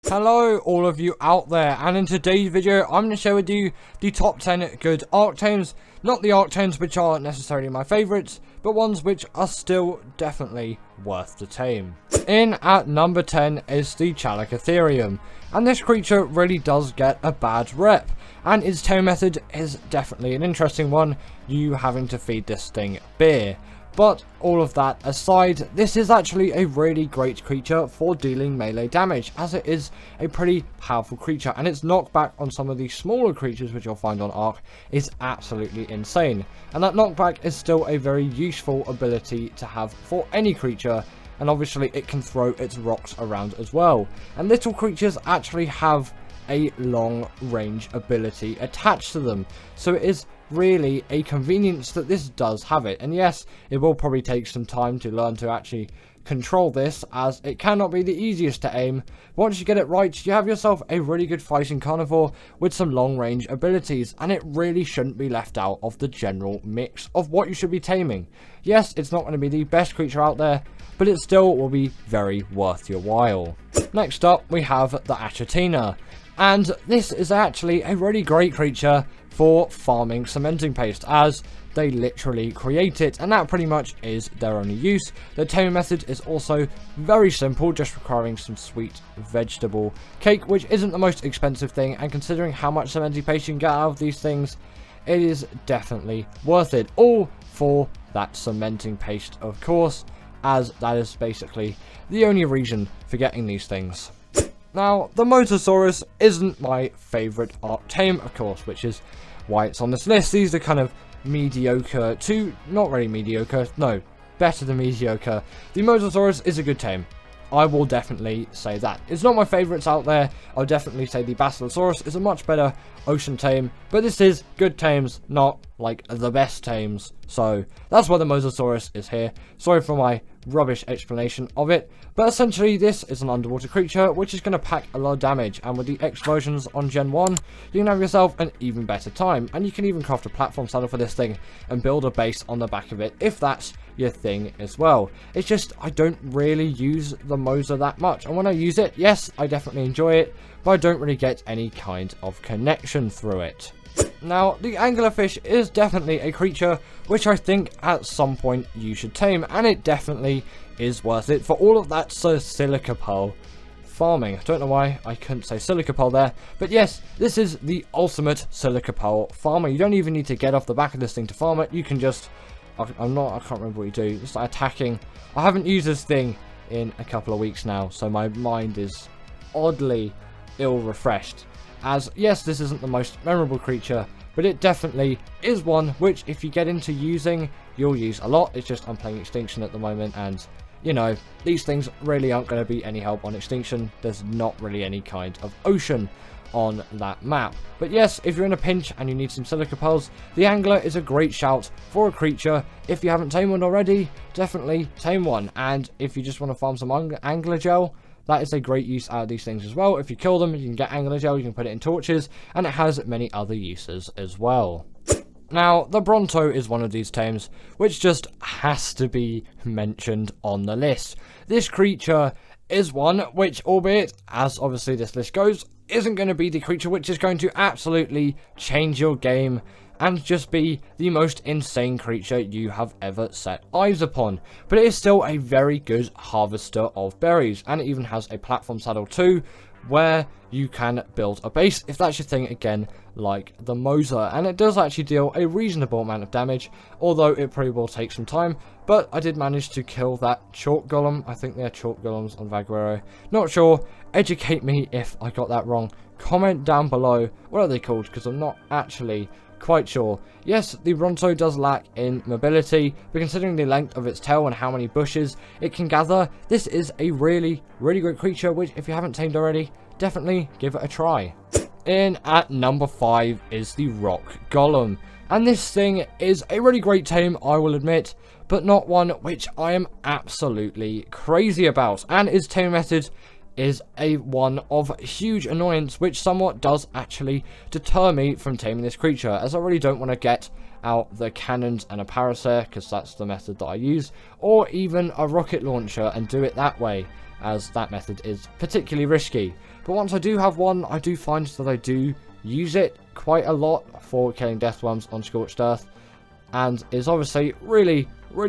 Hello all of you out there, and in today's video I'm going to share with you the top 10 good Ark Tames. Not the Ark Tames which aren't necessarily my favourites, but ones which are still definitely worth the tame. In at number 10 is the Chalicotherium, and this creature really does get a bad rep, and its tame method is definitely an interesting one, you having to feed this thing beer. But all of that aside, this is actually a really great creature for dealing melee damage, as it is a pretty powerful creature, and its knockback on some of the smaller creatures which you'll find on Ark is absolutely insane. And that knockback is still a very useful ability to have for any creature, and obviously it can throw its rocks around as well. And little creatures actually have a long range ability attached to them, so it is really a convenience that this does have it. And yes, it will probably take some time to learn to actually control this, as it cannot be the easiest to aim. Once you get it right, you have yourself a really good fighting carnivore with some long range abilities, and it really shouldn't be left out of the general mix of what you should be taming. Yes, it's not going to be the best creature out there, but it still will be very worth your while. Next up, we have the Achatina, and this is actually a really great creature for farming cementing paste, as they literally create it, and that pretty much is their only use. The taming method is also very simple, just requiring some sweet vegetable cake, which isn't the most expensive thing, and considering how much cementing paste you can get out of these things, it is definitely worth it. All for that cementing paste, of course, as that is basically the only reason for getting these things. Now, the Mosasaurus isn't my favourite Ark Tame, of course, which is why it's on this list. These are kind of mediocre to not really mediocre, no, better than mediocre. The Mosasaurus is a good tame. I will definitely say that. It's not my favourites out there. I'll definitely say the Allosaurus is a much better ocean tame, but this is good tames, not like the best tames. So that's why the Mosasaurus is here. Sorry for my rubbish explanation of it, but essentially this is an underwater creature which is going to pack a lot of damage, and with the X versions on Gen 1 you can have yourself an even better time, and you can even craft a platform saddle for this thing and build a base on the back of it if that's your thing as well. It's just I don't really use the Mosa that much, and when I use it, yes, I definitely enjoy it, but I don't really get any kind of connection through it. Now, the anglerfish is definitely a creature which I think at some point you should tame, and it definitely is worth it for all of that silica pearl farming. I don't know why I couldn't say silica pearl there, but yes, this is the ultimate silica pearl farmer. You don't even need to get off the back of this thing to farm it. You can just, I can't remember what you do, just like attacking. I haven't used this thing in a couple of weeks now, so my mind is oddly ill refreshed. As yes, this isn't the most memorable creature, but it definitely is one which if you get into using, you'll use a lot. It's just I'm playing Extinction at the moment, and you know, these things really aren't going to be any help on Extinction. There's not really any kind of ocean on that map. But yes, if you're in a pinch and you need some silica pearls, the angler is a great shout for a creature. If you haven't tamed one already, definitely tame one. And if you just want to farm some angler gel, that is a great use out of these things as well. If you kill them, you can get angler gel, you can put it in torches, and it has many other uses as well. Now, the Bronto is one of these tames which just has to be mentioned on the list. This creature is one which, albeit, as obviously this list goes, isn't going to be the creature which is going to absolutely change your game and just be the most insane creature you have ever set eyes upon. But it is still a very good harvester of berries, and it even has a platform saddle too, where you can build a base if that's your thing, again like the Mosa, and it does actually deal a reasonable amount of damage, although it probably will take some time. But I did manage to kill that chalk golem. I think they're chalk golems on Vaguero, not sure, educate me if I got that wrong, comment down below what are they called, because I'm not actually quite sure. Yes, the Bronto does lack in mobility, but considering the length of its tail and how many bushes it can gather, this is a really great creature which, if you haven't tamed already, definitely give it a try. In at number 5 is the Rock Golem, and this thing is a really great tame, I will admit, but not one which I am absolutely crazy about, and its tame method is one of huge annoyance, which somewhat does actually deter me from taming this creature, as I really don't want to get out the cannons and a parasaur, because that's the method that I use, or even a rocket launcher and do it that way, as that method is particularly risky. but once I do have one, I do find that I do use it quite a lot for killing deathworms on Scorched Earth, and is obviously really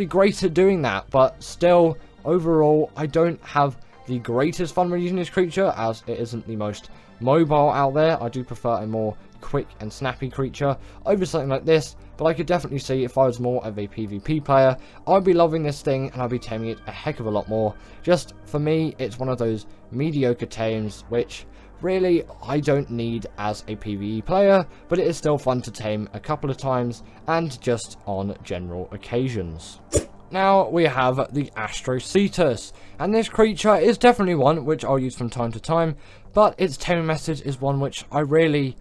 great at doing that. But still, overall, I don't have the greatest fun with using this creature, as it isn't the most mobile out there. I do prefer a more quick and snappy creature over something like this, but I could definitely see if I was more of a PvP player, I'd be loving this thing and I'd be taming it a heck of a lot more. Just for me, it's one of those mediocre tames which really I don't need as a PvE player, but it is still fun to tame a couple of times and just on general occasions. Now we have the Astrodelphis, and this creature is definitely one which I'll use from time to time, but its taming method is one which I really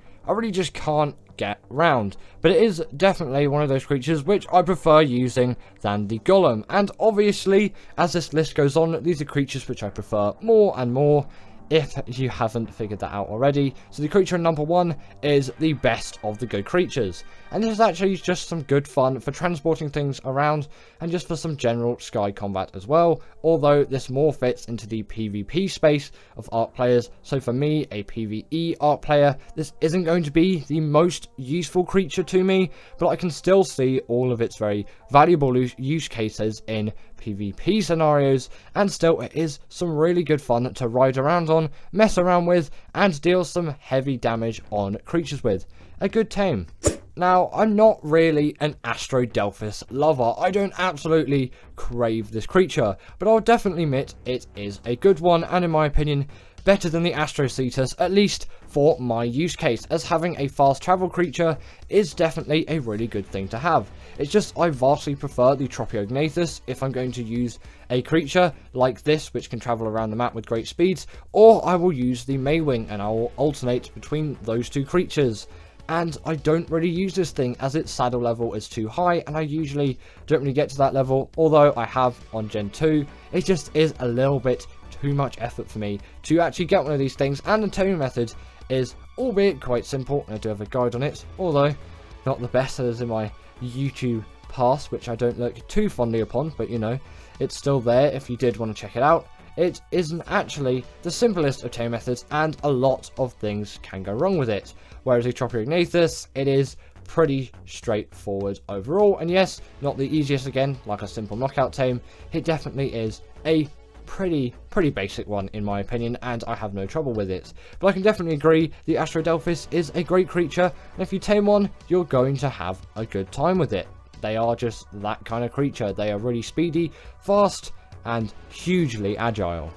just can't get round. But it is definitely one of those creatures which I prefer using than the Golem, and obviously as this list goes on, these are creatures which I prefer more and more, if you haven't figured that out already. So the creature number 1 is the best of the good creatures, and this is actually just some good fun for transporting things around and just for some general sky combat as well, although this more fits into the PvP space of Ark players. So for me, a PvE Ark player, this isn't going to be the most useful creature to me, but I can still see all of its very valuable use cases in PvP scenarios, and still it is some really good fun to ride around on, mess around with, and deal some heavy damage on creatures with. A good tame. Now, I'm not really an Astrodelphis lover. I don't absolutely crave this creature, but I'll definitely admit it is a good one, and in my opinion, better than the Astrodelphis, at least for my use case, as having a fast travel creature is definitely a really good thing to have. It's just I vastly prefer the Rhyniognatha if I'm going to use a creature like this which can travel around the map with great speeds, or I will use the Maywing and I will alternate between those two creatures. And I don't really use this thing as its saddle level is too high, and I usually don't really get to that level, although I have on Gen 2. It just is a little bit too much effort for me to actually get one of these things, and the taming method is albeit quite simple, and I do have a guide on it, although not the best as in my YouTube past, which I don't look too fondly upon, but you know, it's still there if you did want to check it out. It isn't actually the simplest of taming methods, and a lot of things can go wrong with it. Whereas the Rhyniognatha, it is pretty straightforward overall, and yes, not the easiest again, like a simple knockout tame. It definitely is a pretty basic one in my opinion, and I have no trouble with it. But I can definitely agree the Astrodelphis is a great creature, and if you tame one, you're going to have a good time with it. They are just that kind of creature. They are really speedy, fast, and hugely agile.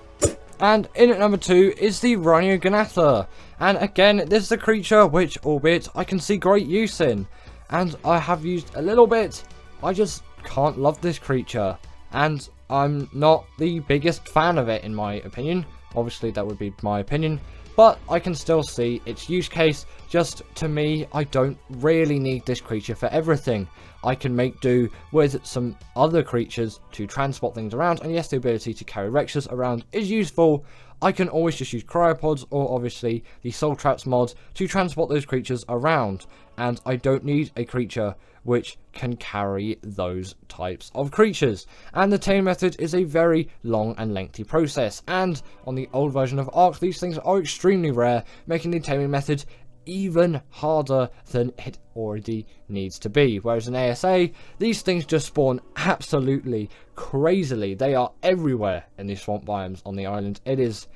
And in at number 2 is the Rhyniognatha, and again this is a creature which, albeit I can see great use in, and I have used a little bit, I just can't love this creature, and I'm not the biggest fan of it in my opinion. Obviously that would be my opinion, but I can still see its use case. Just to me, I don't really need this creature for everything. I can make do with some other creatures to transport things around, and yes, the ability to carry Rexes around is useful. I can always just use cryopods or obviously the soul traps mod to transport those creatures around, and I don't need a creature which can carry those types of creatures. And the tame method is a very long and lengthy process, and on the old version of Ark these things are extremely rare, making the taming method even harder than it already needs to be. Whereas in ASA, these things just spawn absolutely crazily. They are everywhere in these swamp biomes on the island. It's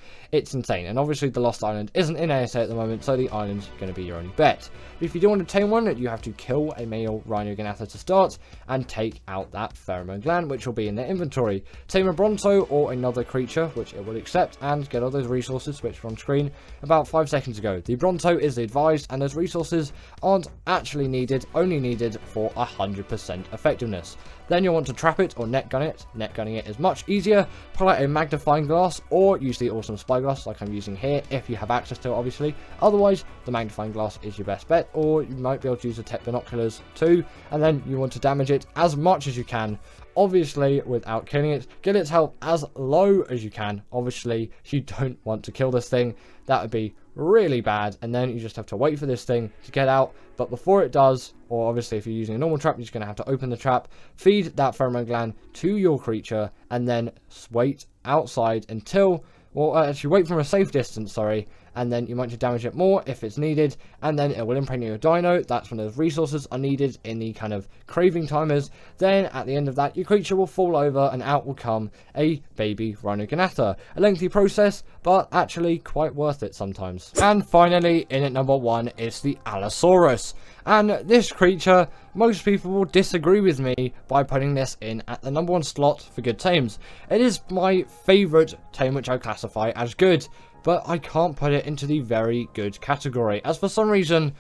insane. And obviously the Lost Island isn't in ASA at the moment, so the island's going to be your only bet. But if you do want to tame one, you have to kill a male Rhyniognatha to start and take out that pheromone gland, which will be in their inventory. Tame a Bronto or another creature which it will accept, and get all those resources which were on screen about 5 seconds ago. The Bronto is advised, and those resources aren't actually needed, only needed for 100% effectiveness. Then you'll want to trap it or net gun it. Net gunning it is much easier. Pull out a magnifying glass or use the awesome spyglass like I'm using here if you have access to it, obviously. Otherwise, the magnifying glass is your best bet, or you might be able to use the tech binoculars too. And then you want to damage it as much as you can, obviously without killing it. Get its health as low as you can. Obviously, you don't want to kill this thing. That would be really bad, and then you just have to wait for this thing to get out. But before it does, or obviously if you're using a normal trap, you're just going to have to open the trap, feed that pheromone gland to your creature, and then wait outside until, well, actually wait from a safe distance, sorry, and then you might just damage it more if it's needed, and then it will impregnate your dino. That's when those resources are needed in the kind of craving timers. Then at the end of that, your creature will fall over and out will come a baby Rhyniognatha. A lengthy process, but actually quite worth it sometimes. And finally, in at number 1 is the Allosaurus. And this creature, most people will disagree with me by putting this in at the number 1 slot for good tames. It is my favourite tame which I classify as good, but I can't put it into the very good category, as for some reason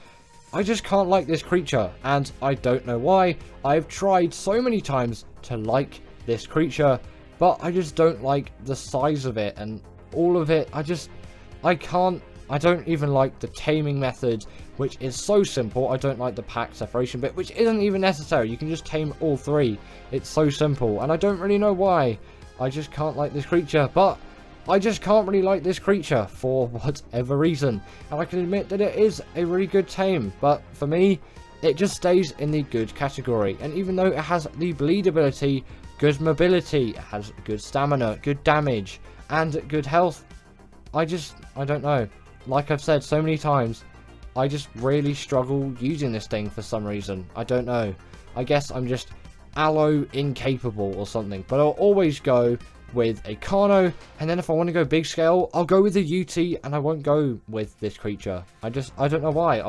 I just can't like this creature, and I don't know why. I've tried so many times to like this creature, but I just don't like the size of it and all of it. I don't even like the taming method, which is so simple. I don't like the pack separation bit, which isn't even necessary. You can just tame all 3. It's so simple, and I don't really know why. I just can't like this creature, but I just can't really like this creature for whatever reason. And I can admit that it is a really good tame, but for me, it just stays in the good category. And even though it has the bleed ability, good mobility, it has good stamina, good damage, and good health, I don't know. Like I've said so many times, I just really struggle using this thing for some reason. I don't know. I guess I'm just allo incapable or something. But I'll always go with a Carno, and then if I want to go big scale, I'll go with the UT, and I won't go with this creature. I don't know why.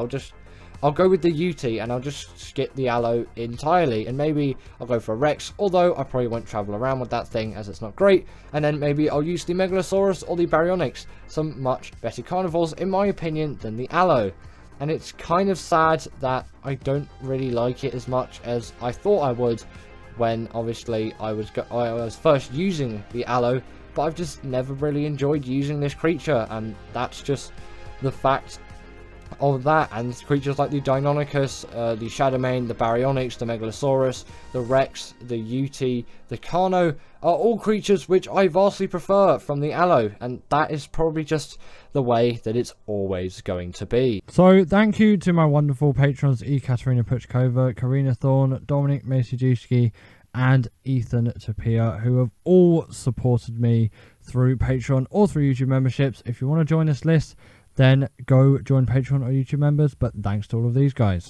I'll go with the UT, and I'll just skip the Allo entirely, and maybe I'll go for a Rex, although I probably won't travel around with that thing, as it's not great, and then maybe I'll use the Megalosaurus or the Baryonyx, some much better carnivores, in my opinion, than the Allo. And it's kind of sad that I don't really like it as much as I thought I would, when obviously I was first using the Allo, but I've just never really enjoyed using this creature, and that's just the fact of that. And creatures like the Deinonychus, the Shadowmane, the Baryonyx, the Megalosaurus, the Rex, the UT, the Carno are all creatures which I vastly prefer from the Allo, and that is probably just the way that it's always going to be. So thank you to my wonderful patrons Ekaterina Puchkova, Karina Thorne, Dominic Masijewski, and Ethan Tapia, who have all supported me through Patreon or through YouTube memberships. If you want to join this list, then go join Patreon or YouTube members, but thanks to all of these guys.